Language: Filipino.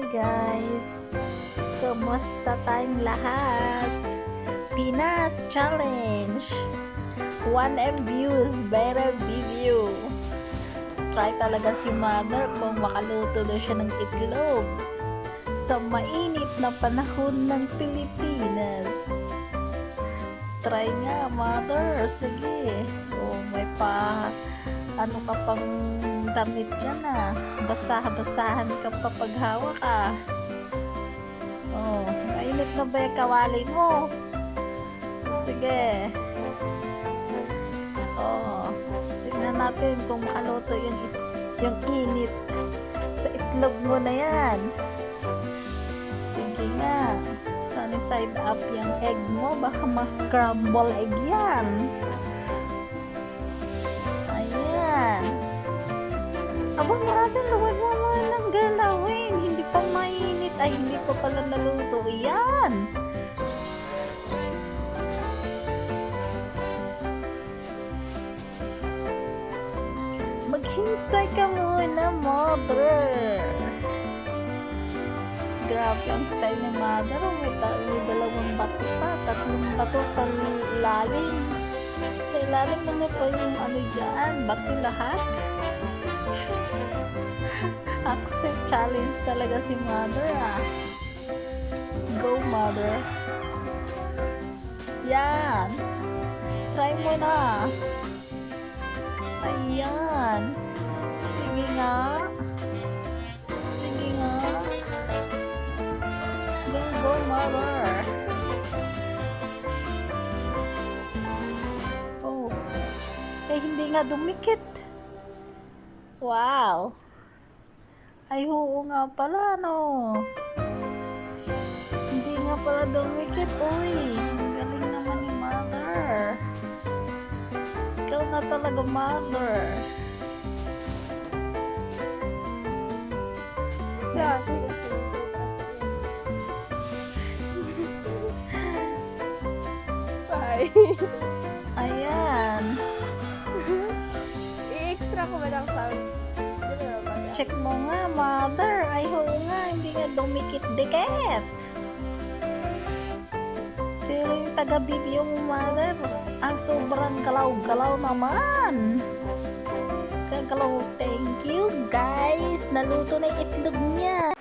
guys! Kumusta tayong lahat? Pinas Challenge! 1M views, better video! Try talaga si mother kung makaluto na siya ng itlog sa mainit na panahon ng Pilipinas. Try nga mother, sige. May ano ka pang damit dyan basah-basahan ka pa paghawa ka. Mainit na ba yung kawali mo? Sige. Tignan natin kung makaluto yung init sa itlog mo na yan. Sige nga. Sunny side up yung egg mo, baka ma-scramble egg yan. Aba, mother, huwag mo manang galawin. Hindi pa mainit. Ay, hindi pa pala naluto. Yan. Maghintay ka muna, mother. Grabe ang style ni mother. May dalawang bato pa. 3 bato sa lalim. Sa ilalim na pa yung ano dyan. Bato lahat. Accept challenge talaga si mother Go mother. Yan. Try mo na. Ayan. Sige nga. Sige nga. Go mother. Hindi nga dumikit. Wow. Ay, oo nga pala, no? Hindi nga pala dumikit. Uy, ang galing naman ni mother. Ikaw na talaga, mother. Yes. Bye. Ayan. I-extra ko ba ng sound? Check mo nga, mother. Ay, oo nga, hindi nga dumikit-dikit. Pero yung taga-video mo, mother, ang sobrang galaw-galaw naman. Kagalaw, thank you, guys. Naluto na yung itlog niya.